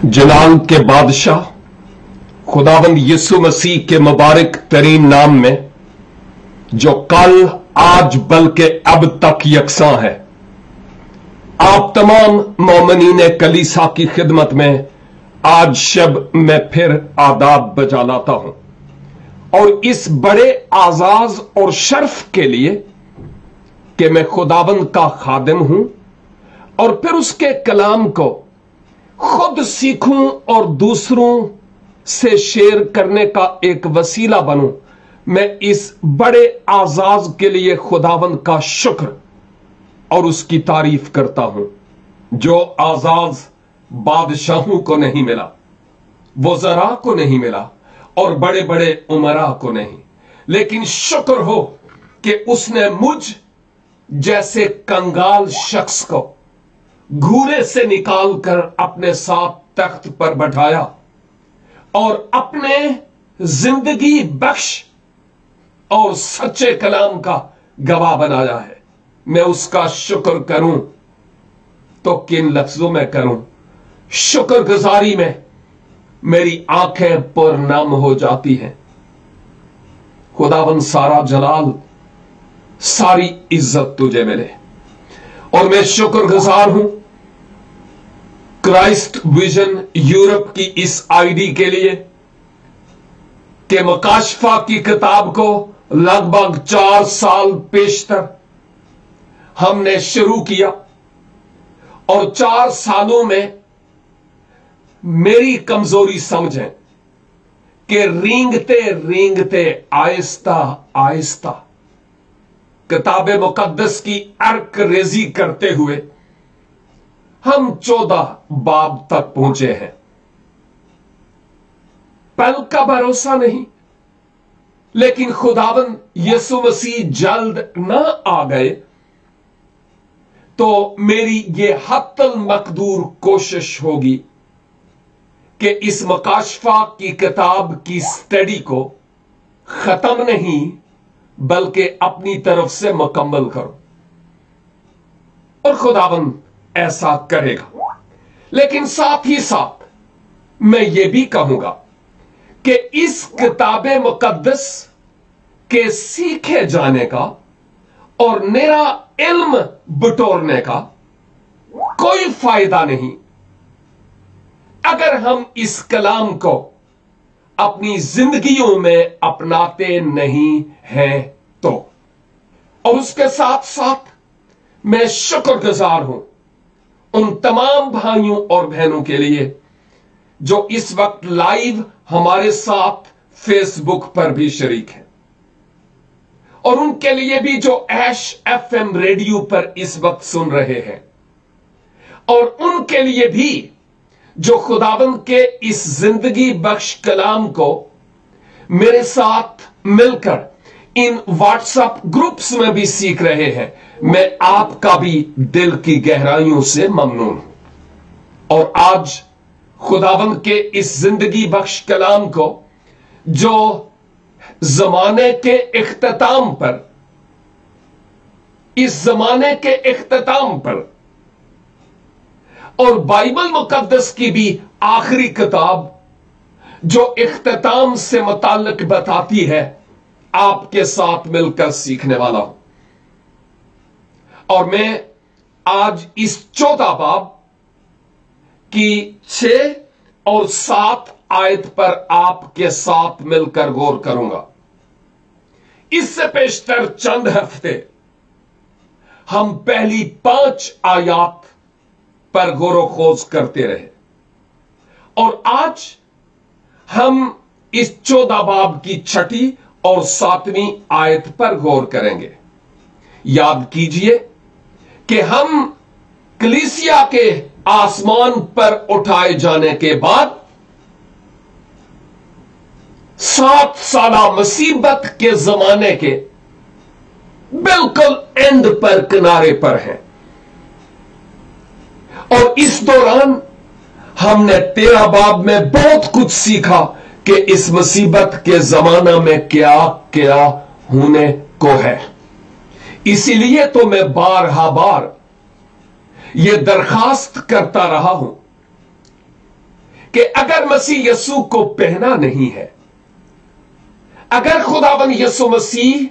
जलाल के बादशाह खुदावंद यीशु मसीह के मुबारक तरीन नाम में, जो कल आज बल्कि अब तक यकसां है, आप तमाम मोमिनीन कलीसा की खिदमत में आज शब मैं फिर आदाब बजा लाता हूं और इस बड़े आजाज और शर्फ के लिए कि मैं खुदावंद का खादिम हूं और फिर उसके कलाम को खुद सीखूं और दूसरों से शेयर करने का एक वसीला बनूं। मैं इस बड़े आजाज के लिए खुदावंद का शुक्र और उसकी तारीफ करता हूं। जो आजाज बादशाहों को नहीं मिला, वज़रा को नहीं मिला और बड़े बड़े उमरा को नहीं, लेकिन शुक्र हो कि उसने मुझ जैसे कंगाल शख्स को घूरे से निकालकर अपने साथ तख्त पर बैठाया और अपने जिंदगी बख्श और सच्चे कलाम का गवाह बनाया है। मैं उसका शुक्र करूं तो किन लफ्जों में करूं? शुक्रगुजारी में मेरी आंखें पुरनम हो जाती हैं। खुदावंद सारा जलाल, सारी इज्जत तुझे मिले। और मैं शुक्रगुजार हूं क्राइस्ट विजन यूरोप की इस आईडी के लिए कि मकाशफा की किताब को लगभग 4 साल पेशतर हमने शुरू किया और 4 सालों में मेरी कमजोरी समझें कि रेंगते रेंगते आहिस्ता आहिस्ता किताब मुकद्दस की अर्क रेजी करते हुए हम 14 बाब तक पहुंचे हैं। पल का भरोसा नहीं, लेकिन खुदावंद यीशु मसीह जल्द न आ गए तो मेरी ये हत्तल मकदूर कोशिश होगी कि इस मकाशफा की किताब की स्टडी को खत्म नहीं बल्कि अपनी तरफ से मुकम्मल करो, और खुदावंद ऐसा करेगा। लेकिन साथ ही साथ मैं ये भी कहूंगा कि इस किताबे मुकद्दस के सीखे जाने का और मेरा इल्म बटोरने का कोई फायदा नहीं अगर हम इस कलाम को अपनी जिंदगियों में अपनाते नहीं हैं तो। और उसके साथ साथ मैं शुक्रगुजार हूं उन तमाम भाइयों और बहनों के लिए जो इस वक्त लाइव हमारे साथ फेसबुक पर भी शरीक हैं, और उनके लिए भी जो ऐश एफएम रेडियो पर इस वक्त सुन रहे हैं, और उनके लिए भी जो खुदावंद के इस जिंदगी बख्श कलाम को मेरे साथ मिलकर इन व्हाट्सएप ग्रुप्स में भी सीख रहे हैं। मैं आपका भी दिल की गहराइयों से ममनून हूं। और आज खुदावंद के इस जिंदगी बख्श कलाम को जो जमाने के इख्तिताम पर, इस जमाने के इख्तिताम पर और बाइबल मुकद्दस की भी आखिरी किताब जो इख्तिताम से मुताल्लिक बताती है, आपके साथ मिलकर सीखने वाला हूं। और मैं आज इस 14 बाब की 6 और 7 आयत पर आपके साथ मिलकर गौर करूंगा। इससे पेशतर चंद हफ्ते हम पहली 5 आयात पर गौर खोज करते रहे, और आज हम इस 14 बाब की 6ठी और 7वीं आयत पर गौर करेंगे। याद कीजिए कि हम कलीसिया के आसमान पर उठाए जाने के बाद 7 साला मुसीबत के जमाने के बिल्कुल एंड पर, किनारे पर हैं, और इस दौरान हमने 13 बाब में बहुत कुछ सीखा कि इस मुसीबत के जमाना में क्या क्या होने को है। इसीलिए तो मैं बारहा बार यह दरखास्त करता रहा हूं कि अगर मसीह यीशु को पहना नहीं है, अगर खुदावन यीशु मसीह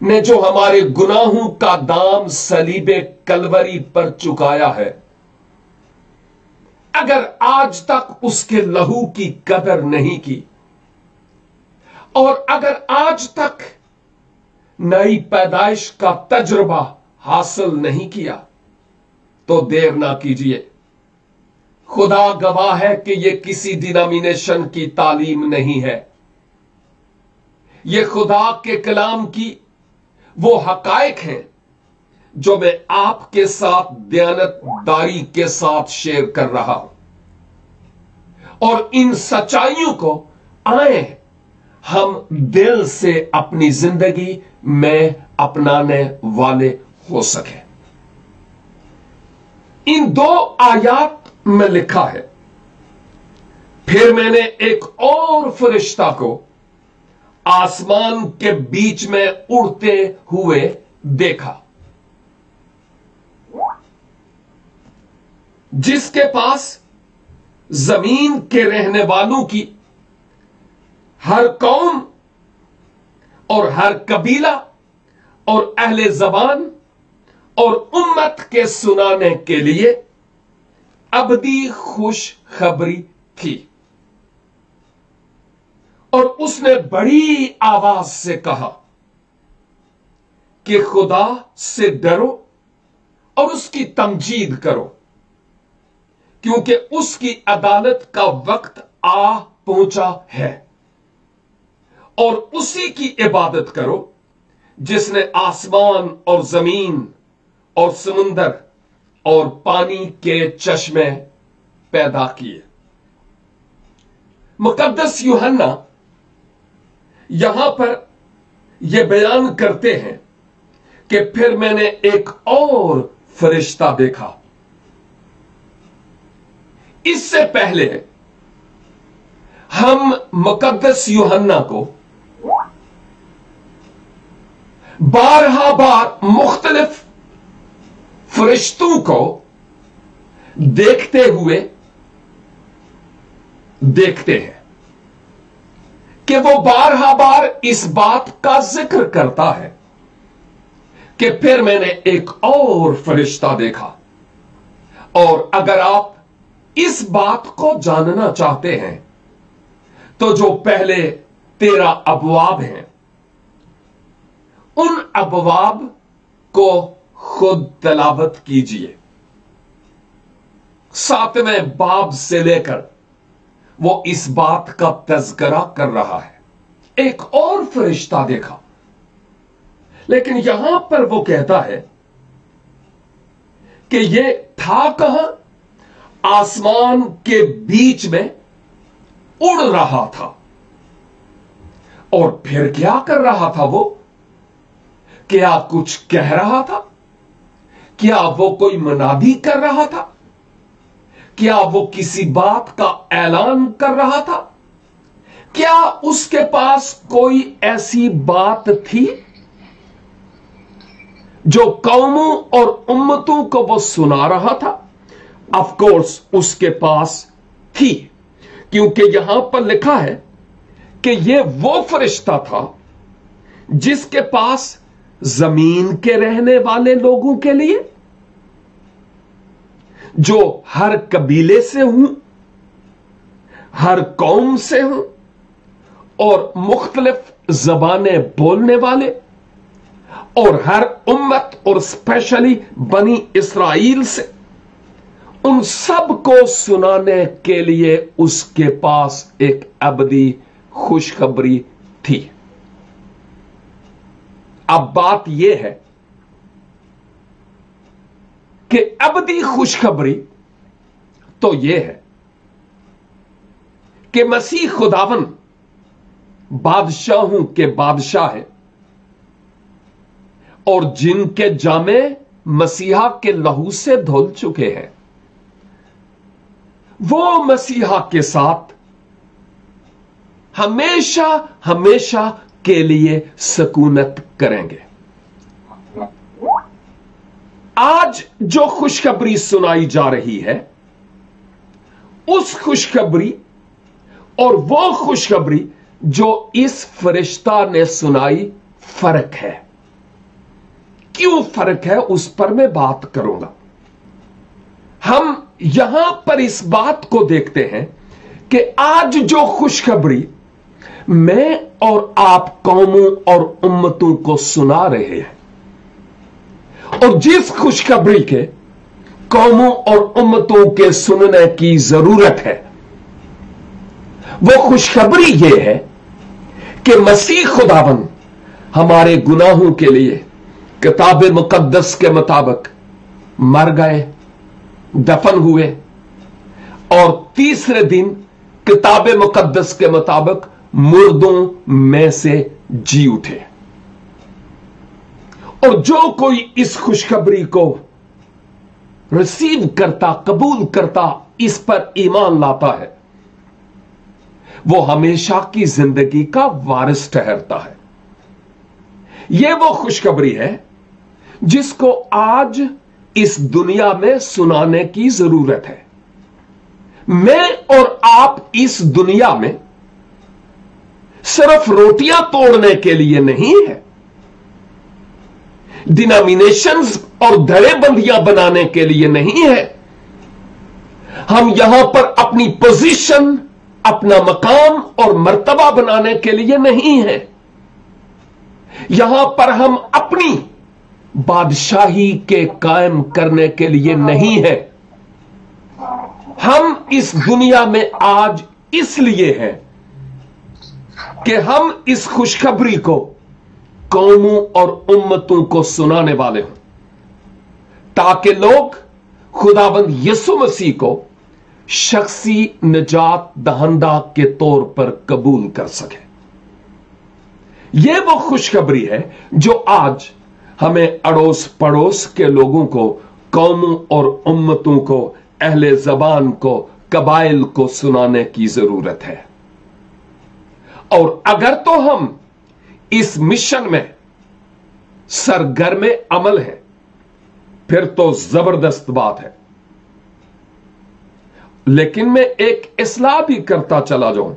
ने जो हमारे गुनाहों का दाम सलीबे कलवरी पर चुकाया है, अगर आज तक उसके लहू की कदर नहीं की, और अगर आज तक नई पैदाइश का तजुर्बा हासिल नहीं किया, तो देर ना कीजिए। खुदा गवाह है कि यह किसी डिनोमिनेशन की तालीम नहीं है, यह खुदा के कलाम की वो हकायक हैं जो मैं आपके साथ दयानतदारी के साथ शेयर कर रहा हूं, और इन सच्चाइयों को आए हम दिल से अपनी जिंदगी में अपनाने वाले हो सके। इन 2 आयात में लिखा है, फिर मैंने एक और फरिश्ता को आसमान के बीच में उड़ते हुए देखा, जिसके पास जमीन के रहने वालों की हर कौम और हर कबीला और अहले जबान और उम्मत के सुनाने के लिए अबदी खुशखबरी थी। और उसने बड़ी आवाज से कहा कि खुदा से डरो और उसकी तमजीद करो, क्योंकि उसकी अदालत का वक्त आ पहुंचा है, और उसी की इबादत करो जिसने आसमान और जमीन और समुंदर और पानी के चश्मे पैदा किए। मुकद्दस यूहन्ना यहां पर यह बयान करते हैं कि फिर मैंने एक और फरिश्ता देखा। इससे पहले हम मुकद्दस यूहन्ना को 12 बार मुख्तलिफ फरिश्तों को देखते हुए देखते हैं कि वो 12 बार इस बात का जिक्र करता है कि फिर मैंने एक और फरिश्ता देखा। और अगर आप इस बात को जानना चाहते हैं तो जो पहले 13 अबवाब हैं, उन अबवाब को खुद तलावत कीजिए। 7वें बाब से लेकर वो इस बात का तज़किरा कर रहा है। एक और फरिश्ता देखा, लेकिन यहां पर वो कहता है कि ये था कहां? आसमान के बीच में उड़ रहा था। और फिर क्या कर रहा था वो? क्या कुछ कह रहा था? क्या वो कोई मुनादी कर रहा था? क्या वो किसी बात का ऐलान कर रहा था? क्या उसके पास कोई ऐसी बात थी जो कौमों और उम्मतों को वो सुना रहा था? ऑफ कोर्स उसके पास थी, क्योंकि यहां पर लिखा है कि यह वो फरिश्ता था जिसके पास जमीन के रहने वाले लोगों के लिए, जो हर कबीले से हूं, हर कौम से हूं और मुख्तलिफ जबानें बोलने वाले, और हर उम्मत और स्पेशली बनी इसराइल से, उन सब को सुनाने के लिए उसके पास एक अबदी खुशखबरी थी। अब बात यह है कि अबदी खुशखबरी तो यह है कि मसीह खुदावन बादशाहों के बादशाह है, और जिनके जामे मसीहा के लहू से धुल चुके हैं, वो मसीहा के साथ हमेशा हमेशा के लिए सकूनत करेंगे। आज जो खुशखबरी सुनाई जा रही है उस खुशखबरी और वो खुशखबरी जो इस फरिश्ता ने सुनाई, फर्क है। क्यों फर्क है, उस पर मैं बात करूंगा। हम यहां पर इस बात को देखते हैं कि आज जो खुशखबरी मैं और आप कौमों और उम्मतों को सुना रहे हैं, और जिस खुशखबरी के कौमों और उम्मतों के सुनने की जरूरत है, वो खुशखबरी ये है कि मसीह खुदावन हमारे गुनाहों के लिए किताब मुकद्दस के मुताबिक मर गए, दफन हुए, और तीसरे दिन किताब मुकद्दस के मुताबिक मुर्दों में से जी उठे। और जो कोई इस खुशखबरी को रिसीव करता, कबूल करता, इस पर ईमान लाता है, वो हमेशा की जिंदगी का वारिस ठहरता है। यह वो खुशखबरी है जिसको आज इस दुनिया में सुनाने की जरूरत है। मैं और आप इस दुनिया में सिर्फ रोटियां तोड़ने के लिए नहीं है, डिनोमिनेशंस और धड़ेबंदियां बनाने के लिए नहीं है। हम यहां पर अपनी पोजीशन, अपना मकाम और मर्तबा बनाने के लिए नहीं है। यहां पर हम अपनी बादशाही के कायम करने के लिए नहीं है। हम इस दुनिया में आज इसलिए हैं कि हम इस खुशखबरी को कौमों और उम्मतों को सुनाने वाले हों, ताकि लोग खुदाबंद यीशु मसीह को शख्सी निजात दहंदा के तौर पर कबूल कर सके। यह वो खुशखबरी है जो आज हमें अड़ोस पड़ोस के लोगों को, कौमों और उम्मतों को, अहले जबान को, कबाइल को सुनाने की जरूरत है। और अगर तो हम इस मिशन में सरगर्म अमल है, फिर तो जबरदस्त बात है। लेकिन मैं एक इस्लाह भी करता चला जाऊं,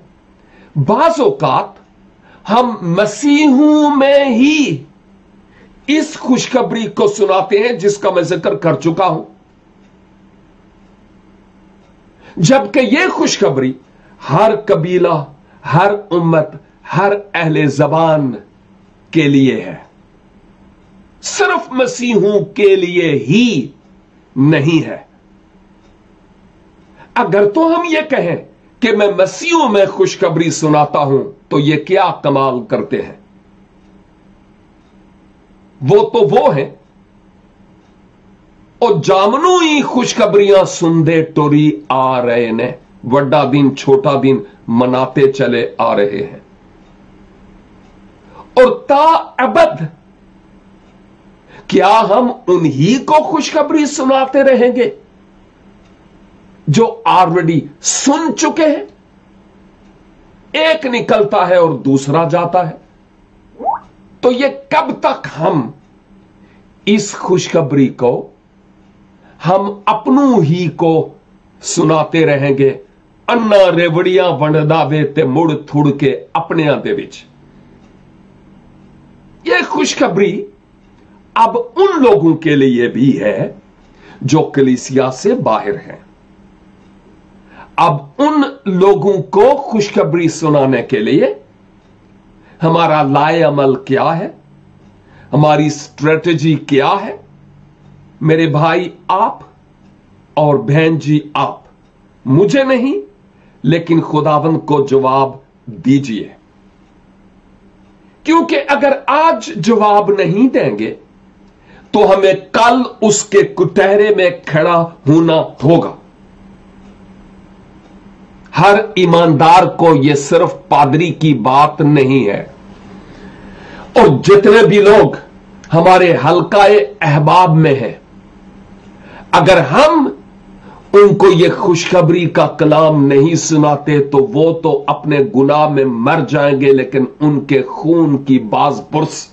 बाज़ औक़ात हम मसीहों में ही इस खुशखबरी को सुनाते हैं जिसका मैं जिक्र कर चुका हूं, जबकि यह खुशखबरी हर कबीला, हर उम्मत, हर अहले जबान के लिए है, सिर्फ मसीहों के लिए ही नहीं है। अगर तो हम यह कहें कि मैं मसीहों में खुशखबरी सुनाता हूं, तो यह क्या कमाल करते हैं। वो तो वो है और जामनू ही खुशखबरियां सुनदे टोरी आ रहे ने, वड्डा दिन छोटा दिन मनाते चले आ रहे हैं। और ता अबद क्या हम उन्हीं को खुशखबरी सुनाते रहेंगे जो ऑलरेडी सुन चुके हैं? एक निकलता है और दूसरा जाता है। तो ये कब तक हम इस खुशखबरी को हम अपनों ही को सुनाते रहेंगे? अन्ना रेवड़ियां वंडदावे ते मुड़ थुड़ के अपने दे विच। यह खुशखबरी अब उन लोगों के लिए भी है जो कलीसिया से बाहर हैं। अब उन लोगों को खुशखबरी सुनाने के लिए हमारा लाए अमल क्या है, हमारी स्ट्रेटजी क्या है? मेरे भाई आप और बहन जी आप, मुझे नहीं लेकिन खुदावंद को जवाब दीजिए, क्योंकि अगर आज जवाब नहीं देंगे तो हमें कल उसके कुटहरे में खड़ा होना होगा। हर ईमानदार को यह सिर्फ पादरी की बात नहीं है, और जितने भी लोग हमारे हल्काए अहबाब में हैं, अगर हम उनको यह खुशखबरी का कलाम नहीं सुनाते तो वो तो अपने गुनाह में मर जाएंगे, लेकिन उनके खून की बाज़पुर्स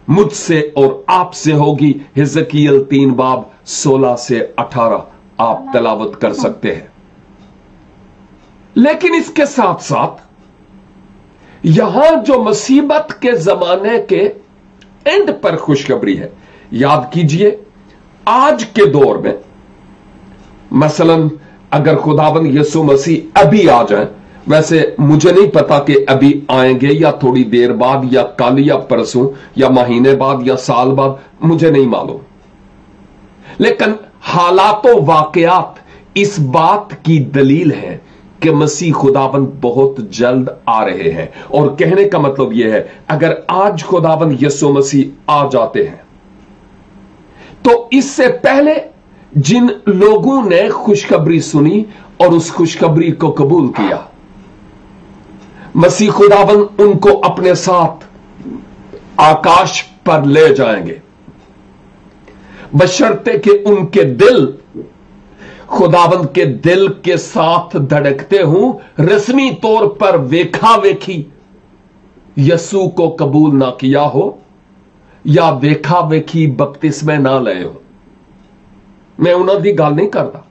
मुझसे और आपसे होगी। हिजकिय्याल 3 बाब 16 से 18 आप तलावत कर सकते हैं। लेकिन इसके साथ साथ यहां जो मुसीबत के जमाने के एंड पर खुशखबरी है, याद कीजिए आज के दौर में मसलन अगर खुदाबंद यीशु मसीह अभी आ जाए, वैसे मुझे नहीं पता कि अभी आएंगे या थोड़ी देर बाद या कल या परसों या महीने बाद या साल बाद, मुझे नहीं मालूम, लेकिन हालातों वाकयात इस बात की दलील है कि मसीह खुदाबंद बहुत जल्द आ रहे हैं। और कहने का मतलब यह है, अगर आज खुदाबंद यीशु मसीह आ जाते हैं तो इससे पहले जिन लोगों ने खुशखबरी सुनी और उस खुशखबरी को कबूल किया, मसीह खुदाबंद उनको अपने साथ आकाश पर ले जाएंगे, बशर्ते कि उनके दिल खुदाबंद के दिल के साथ धड़कते हूं, रस्मी तौर पर वेखा वेखी यसू को कबूल ना किया हो या वेखा वेखी बपतिस्मे ना लए हो। मैं उन्हों की गल नहीं करता,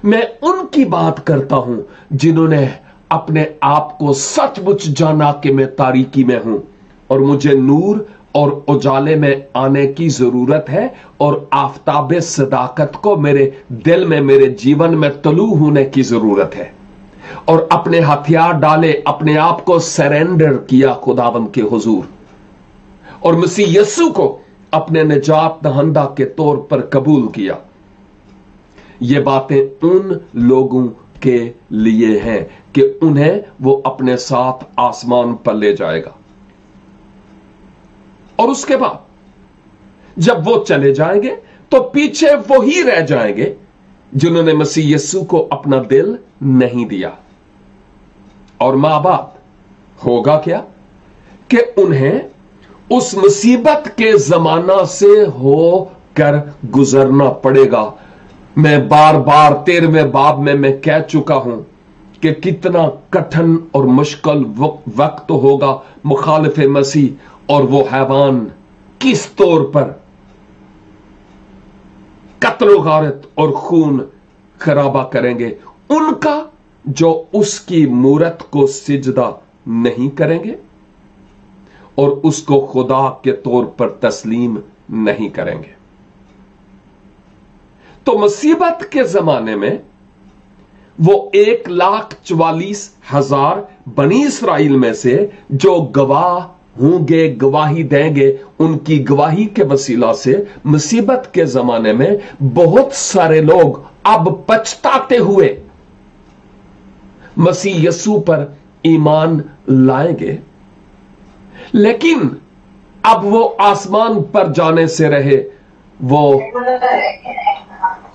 मैं उनकी बात करता हूं जिन्होंने अपने आप को सचमुच जाना कि मैं तारीकी में हूं और मुझे नूर और उजाले में आने की जरूरत है और आफताबे सदाकत को मेरे दिल में, मेरे जीवन में तलू होने की जरूरत है, और अपने हथियार डाले, अपने आप को सरेंडर किया खुदावंद के हुजूर और मसीह यीशु को अपने निजात दहंदा के तौर पर कबूल किया। ये बातें उन लोगों के लिए हैं कि उन्हें वो अपने साथ आसमान पर ले जाएगा, और उसके बाद जब वो चले जाएंगे तो पीछे वो ही रह जाएंगे जिन्होंने मसीह यीशु को अपना दिल नहीं दिया। और मां बाप होगा क्या कि उन्हें उस मुसीबत के जमाना से होकर गुजरना पड़ेगा। मैं बार बार 13वें बाब में मैं कह चुका हूं कि कितना कठिन और मुश्किल वक्त होगा मुखालिफ मसीह, और वो हैवान किस तौर पर कत्ल गारत और खून खराबा करेंगे, उनका जो उसकी मूरत को सिजदा नहीं करेंगे और उसको खुदा के तौर पर तस्लीम नहीं करेंगे। तो मुसीबत के जमाने में वो 1,44,000 बनी इसराइल में से जो गवाह होंगे, गवाही देंगे, उनकी गवाही के वसीला से मुसीबत के जमाने में बहुत सारे लोग अब पछताते हुए मसीह यीशु पर ईमान लाएंगे, लेकिन अब वो आसमान पर जाने से रहे, वो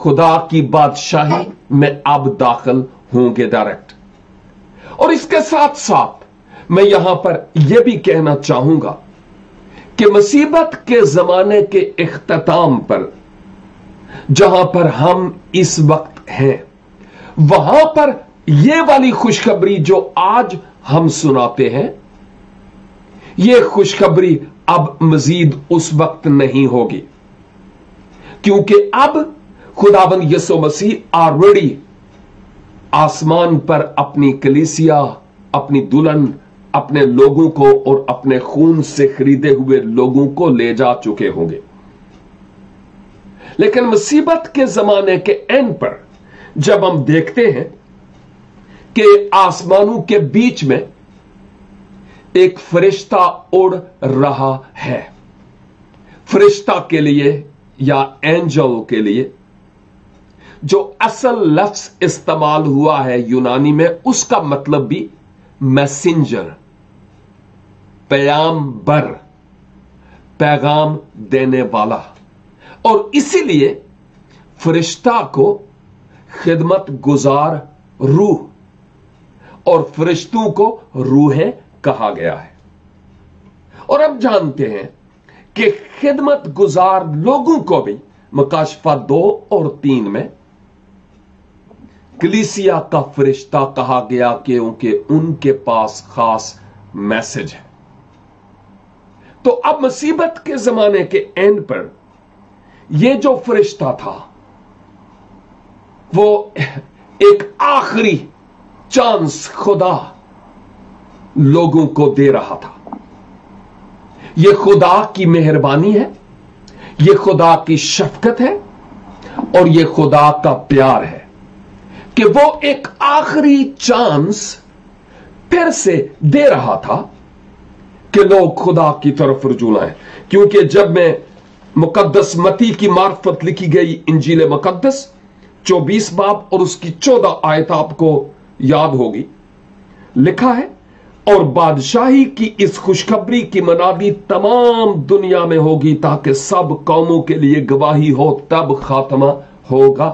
खुदा की बादशाही में अब दाखिल होंगे डायरेक्ट। और इसके साथ साथ मैं यहां पर यह भी कहना चाहूंगा कि मुसीबत के जमाने के इख्तिताम पर जहां पर हम इस वक्त हैं, वहां पर यह वाली खुशखबरी जो आज हम सुनाते हैं, यह खुशखबरी अब मजीद उस वक्त नहीं होगी, क्योंकि अब खुदाबंद यीशु मसीह ऑलरेडी आसमान पर अपनी कलीसिया, अपनी दुल्हन, अपने लोगों को और अपने खून से खरीदे हुए लोगों को ले जा चुके होंगे। लेकिन मुसीबत के जमाने के एंड पर जब हम देखते हैं कि आसमानों के बीच में एक फरिश्ता उड़ रहा है, फरिश्ता के लिए या एंजल के लिए जो असल लफ्ज इस्तेमाल हुआ है यूनानी में, उसका मतलब भी मैसेंजर, पैगाम्बर, पैगाम देने वाला, और इसीलिए फरिश्ता को खिदमत गुजार रूह और फरिश्तों को रूहें कहा गया है। और अब जानते हैं कि खिदमत गुजार लोगों को भी मुकाशफा 2 और 3 में कलीसिया का फरिश्ता कहा गया क्योंकि उनके पास खास मैसेज है। तो अब मुसीबत के जमाने के एंड पर यह जो फरिश्ता था वो एक आखिरी चांस खुदा लोगों को दे रहा था। यह खुदा की मेहरबानी है, यह खुदा की शफकत है और यह खुदा का प्यार है कि वो एक आखिरी चांस फिर से दे रहा था कि लोग खुदा की तरफ रुजू लाएं। क्योंकि जब मैं मुकद्दस मती की मार्फत लिखी गई इंजील मुकद्दस 24 बाब और उसकी 14 आयत आपको याद होगी, लिखा है, और बादशाही की इस खुशखबरी की मनादी तमाम दुनिया में होगी ताकि सब कौमों के लिए गवाही हो, तब खात्मा होगा।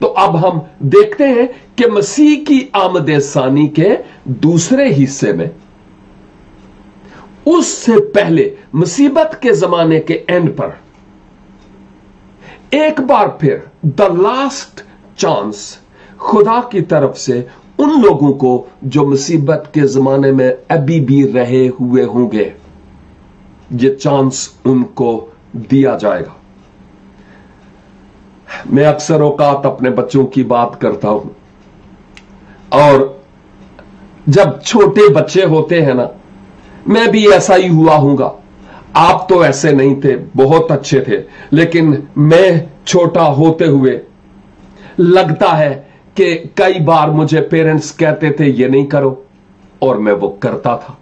तो अब हम देखते हैं कि मसीह की आमद सानी के दूसरे हिस्से में, उससे पहले मुसीबत के जमाने के एंड पर एक बार फिर द लास्ट चांस खुदा की तरफ से उन लोगों को जो मुसीबत के जमाने में अभी भी रहे हुए होंगे, ये चांस उनको दिया जाएगा। मैं अक्सर औकात अपने बच्चों की बात करता हूं, और जब छोटे बच्चे होते हैं ना, मैं भी ऐसा ही हुआ हूंगा। आप तो ऐसे नहीं थे, बहुत अच्छे थे, लेकिन मैं छोटा होते हुए लगता है कि कई बार मुझे पेरेंट्स कहते थे ये नहीं करो, और मैं वो करता था।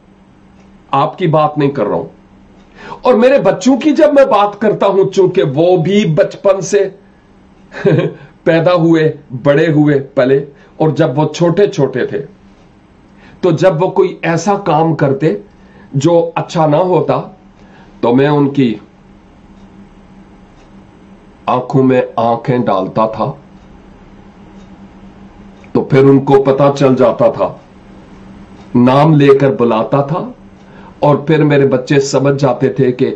आपकी बात नहीं कर रहा हूं। और मेरे बच्चों की जब मैं बात करता हूं, चूंकि वो भी बचपन से पैदा हुए, बड़े हुए पले, और जब वो छोटे छोटे थे, तो जब वो कोई ऐसा काम करते जो अच्छा ना होता, तो मैं उनकी आंखों में आंखें डालता था, तो फिर उनको पता चल जाता था, नाम लेकर बुलाता था, और फिर मेरे बच्चे समझ जाते थे कि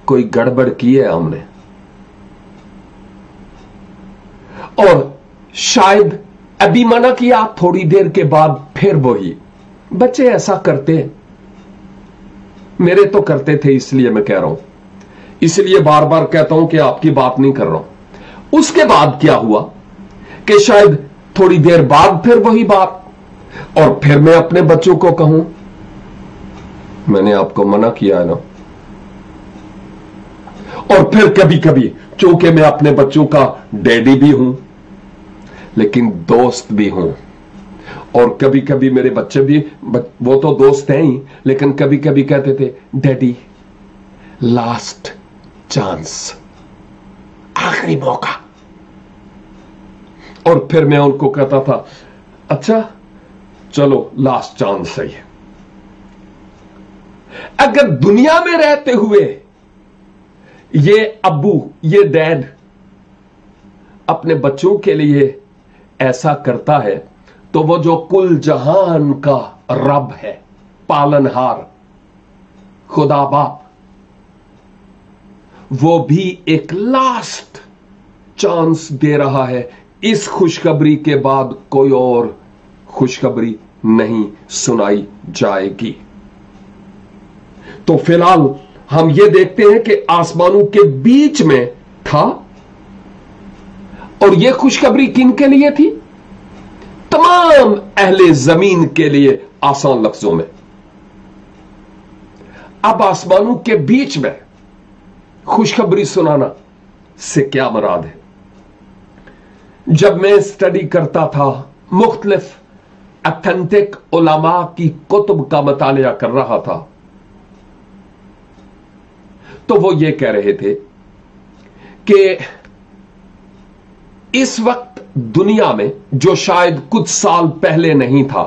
कोई गड़बड़ की है हमने। और शायद अभी मना किया, थोड़ी देर के बाद फिर वही। बच्चे ऐसा करते हैं, मेरे तो करते थे, इसलिए मैं कह रहा हूं, इसलिए बार बार कहता हूं कि आपकी बात नहीं कर रहा हूं। उसके बाद क्या हुआ कि शायद थोड़ी देर बाद फिर वही बात, और फिर मैं अपने बच्चों को कहूं, मैंने आपको मना किया है ना। और फिर कभी कभी, क्योंकि मैं अपने बच्चों का डैडी भी हूं, लेकिन दोस्त भी हूं, और कभी कभी मेरे बच्चे भी, वो तो दोस्त हैं ही, लेकिन कभी कभी कहते थे, डैडी लास्ट चांस, आखिरी मौका। और फिर मैं उनको कहता था, अच्छा चलो लास्ट चांस सही है। अगर दुनिया में रहते हुए ये अब्बू, ये डैड अपने बच्चों के लिए ऐसा करता है, तो वो जो कुल जहान का रब है, पालनहार, खुदा बाप, वो भी एक लास्ट चांस दे रहा है। इस खुशखबरी के बाद कोई और खुशखबरी नहीं सुनाई जाएगी। तो फिलहाल हम ये देखते हैं कि आसमानों के बीच में था, और यह खुशखबरी किन के लिए थी? तमाम अहले जमीन के लिए, आसान लफ्जों में। अब आसमानों के बीच में खुशखबरी सुनाना से क्या मुराद है? जब मैं स्टडी करता था, मुख्तलिफ ऑथेंटिक उलमा की कुतुब का मुतालिया कर रहा था, तो वो ये कह रहे थे कि इस वक्त दुनिया में, जो शायद कुछ साल पहले नहीं था,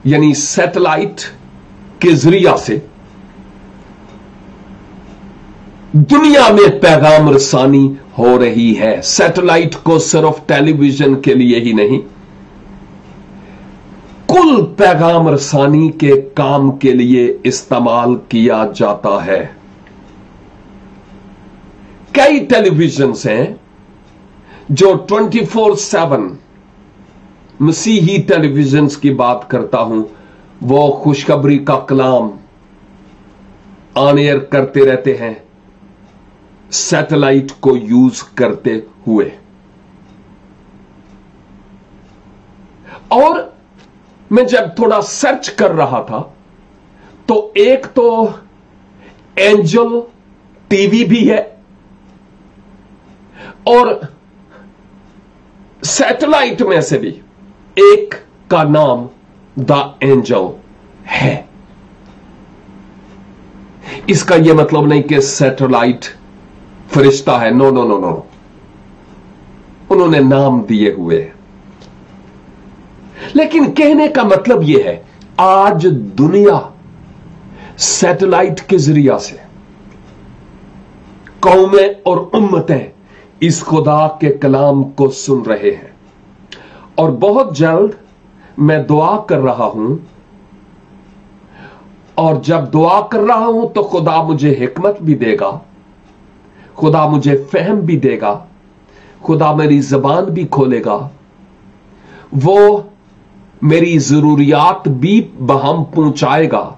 यानी सैटेलाइट के जरिया से दुनिया में पैगाम रसानी हो रही है। सैटेलाइट को सिर्फ टेलीविजन के लिए ही नहीं, कुल पैगाम रसानी के काम के लिए इस्तेमाल किया जाता है। कई टेलीविजन्स हैं जो 24/7, मसीही टेलीविजन्स की बात करता हूं, वो खुशखबरी का कलाम ऑन एयर करते रहते हैं, सैटेलाइट को यूज करते हुए। और मैं जब थोड़ा सर्च कर रहा था तो एक तो एंजल टीवी भी है और सैटेलाइट में से भी एक का नाम द एंजल है। इसका यह मतलब नहीं कि सैटेलाइट फरिश्ता है, नो नो नो नो, उन्होंने नाम दिए हुए। लेकिन कहने का मतलब यह है, आज दुनिया सैटेलाइट के जरिया से कौमें और उम्मतें इस खुदा के कलाम को सुन रहे हैं। और बहुत जल्द मैं दुआ कर रहा हूं, और जब दुआ कर रहा हूं तो खुदा मुझे हिकमत भी देगा, खुदा मुझे फहम भी देगा, खुदा मेरी जबान भी खोलेगा, वो मेरी जरूरियात भी बहम पहुंचाएगा।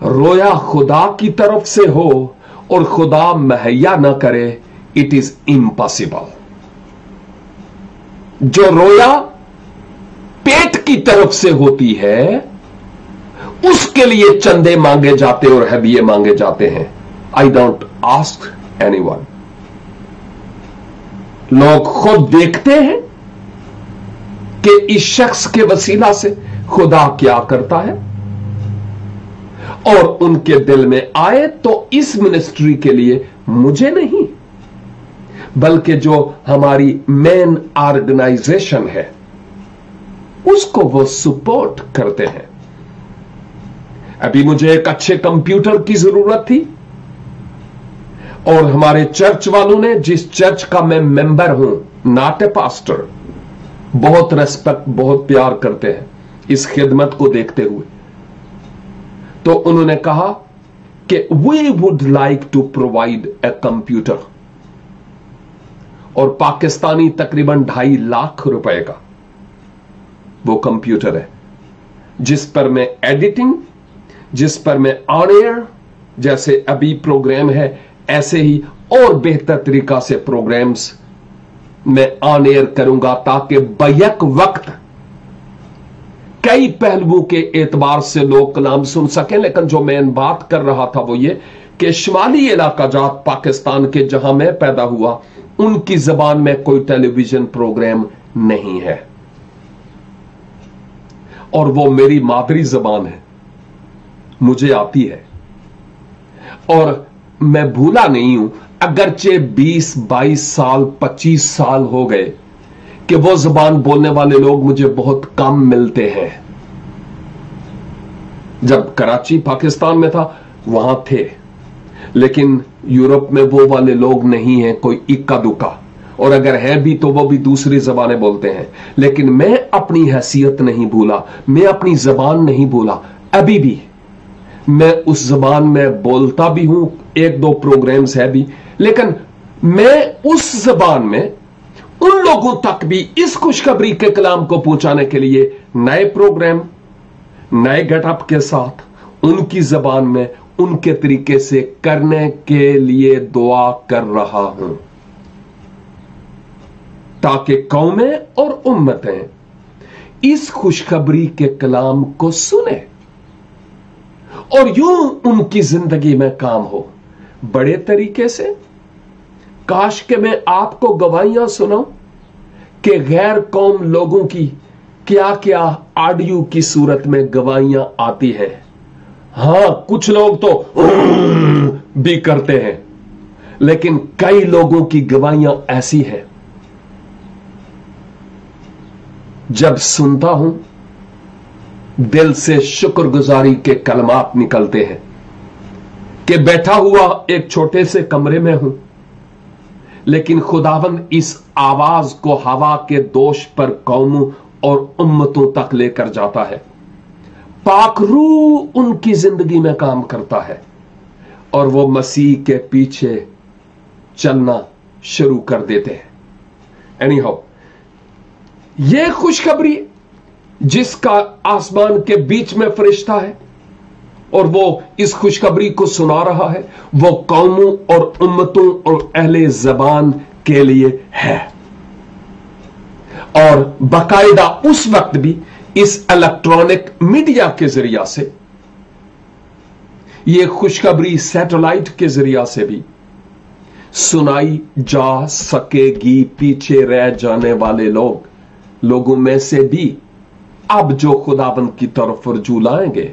रोया खुदा की तरफ से हो और खुदा मुहैया ना करे, इट इज इम्पॉसिबल। जो रोया पेट की तरफ से होती है उसके लिए चंदे मांगे जाते और हदिये मांगे जाते हैं। I don't ask anyone. लोग खुद देखते हैं कि इस शख्स के वसीला से खुदा क्या करता है और उनके दिल में आए तो इस मिनिस्ट्री के लिए मुझे नहीं बल्कि जो हमारी मेन ऑर्गेनाइजेशन है उसको वो सपोर्ट करते हैं। अभी मुझे एक अच्छे कंप्यूटर की जरूरत थी और हमारे चर्च वालों ने, जिस चर्च का मैं मेंबर हूं, नॉट ए पास्टर, बहुत रेस्पेक्ट, बहुत प्यार करते हैं इस खिदमत को देखते हुए, तो उन्होंने कहा कि we would like to provide a computer, और पाकिस्तानी तकरीबन 2.5 लाख रुपए का वो कंप्यूटर है जिस पर मैं एडिटिंग, जिस पर मैं ऑन एयर, जैसे अभी प्रोग्राम है ऐसे ही और बेहतर तरीका से प्रोग्राम्स मैं ऑन एयर करूंगा, ताकि बैक वक्त कई पहलुओं के एतबार से लोग कलाम सुन सकें। लेकिन जो मैं बात कर रहा था वो ये कि शुमाली इलाका जात पाकिस्तान के जहां मैं पैदा हुआ, उनकी जबान में कोई टेलीविजन प्रोग्राम नहीं है और वो मेरी मादरी जबान है, मुझे आती है और मैं भूला नहीं हूं। अगरचे 20, 22 साल, 25 साल हो गए कि वो जुबान बोलने वाले लोग मुझे बहुत कम मिलते हैं। जब कराची पाकिस्तान में था वहां थे, लेकिन यूरोप में वो वाले लोग नहीं हैं, कोई इक्का दुक्का, और अगर है भी तो वो भी दूसरी जबानें बोलते हैं। लेकिन मैं अपनी हैसियत नहीं भूला, मैं अपनी जबान नहीं भूला, अभी भी मैं उस जबान में बोलता भी हूं, 1-2 प्रोग्राम्स है भी, लेकिन मैं उस जबान में उन लोगों तक भी इस खुशखबरी के कलाम को पहुंचाने के लिए नए प्रोग्राम, नए गेटअप के साथ उनकी जबान में उनके तरीके से करने के लिए दुआ कर रहा हूं, ताकि कौमें और उम्मतें इस खुशखबरी के कलाम को सुने और यूं उनकी जिंदगी में काम हो बड़े तरीके से। काश के मैं आपको गवाहियां सुनाऊं कि गैर कौम लोगों की क्या क्या ऑडियो की सूरत में गवाहियां आती है। हां, कुछ लोग तो भी करते हैं, लेकिन कई लोगों की गवाहियां ऐसी हैं, जब सुनता हूं दिल से शुक्रगुजारी के कलमात निकलते हैं कि बैठा हुआ एक छोटे से कमरे में हूं, लेकिन खुदावंद इस आवाज को हवा के दोष पर कौमों और उम्मतों तक लेकर जाता है। पाक रूह उनकी जिंदगी में काम करता है और वो मसीह के पीछे चलना शुरू कर देते हैं। एनी हाउ, यह खुशखबरी जिसका आसमान के बीच में फरिश्ता है और वो इस खुशखबरी को सुना रहा है, वो कौमों और उम्मतों और अहले ज़बान के लिए है, और बाकायदा उस वक्त भी इस इलेक्ट्रॉनिक मीडिया के जरिया से, यह खुशखबरी सैटेलाइट के जरिया से भी सुनाई जा सकेगी। पीछे रह जाने वाले लोगों में से भी अब जो खुदाबंद की तरफ रजू लाएंगे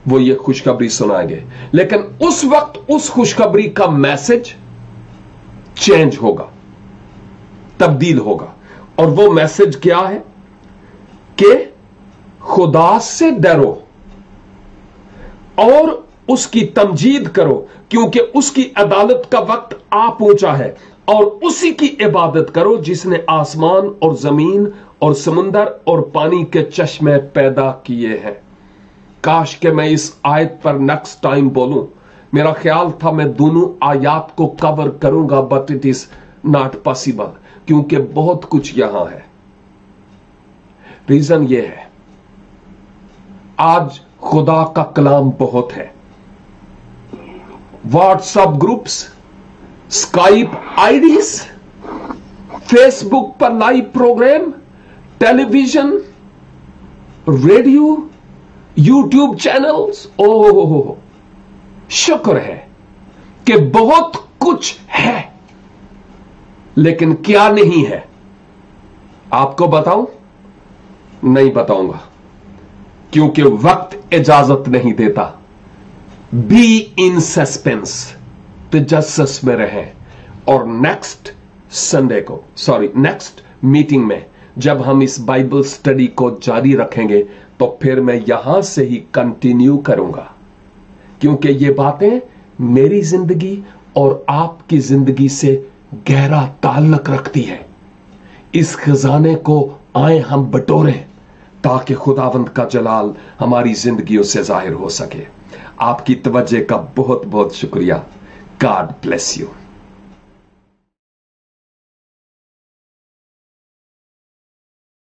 वो ये खुशखबरी सुनाएंगे, लेकिन उस वक्त उस खुशखबरी का मैसेज चेंज होगा, तब्दील होगा। और वो मैसेज क्या है कि खुदा से डरो और उसकी तमजीद करो, क्योंकि उसकी अदालत का वक्त आ पहुंचा है, और उसी की इबादत करो जिसने आसमान और जमीन और समुंदर और पानी के चश्मे पैदा किए हैं। काश के मैं इस आयत पर नेक्स्ट टाइम बोलूं। मेरा ख्याल था मैं दोनों आयात को कवर करूंगा, but it is not possible, क्योंकि बहुत कुछ यहां है। रीजन यह है, आज खुदा का कलाम बहुत है। WhatsApp groups, Skype IDs, Facebook पर live program, television, radio, YouTube channels. Oh, शुक्र है कि बहुत कुछ है, लेकिन क्या नहीं है आपको बताऊं? नहीं बताऊंगा, क्योंकि वक्त इजाजत नहीं देता। बी इन सस्पेंस, तजस्सुस में रहें, और नेक्स्ट मीटिंग में जब हम इस बाइबल स्टडी को जारी रखेंगे तो फिर मैं यहां से ही कंटिन्यू करूंगा, क्योंकि ये बातें मेरी जिंदगी और आपकी जिंदगी से गहरा ताल्लुक रखती है। इस खजाने को आए हम बटोरें, ताकि खुदावंद का जलाल हमारी जिंदगियों से जाहिर हो सके। आपकी तवज्जो का बहुत बहुत शुक्रिया। God bless you.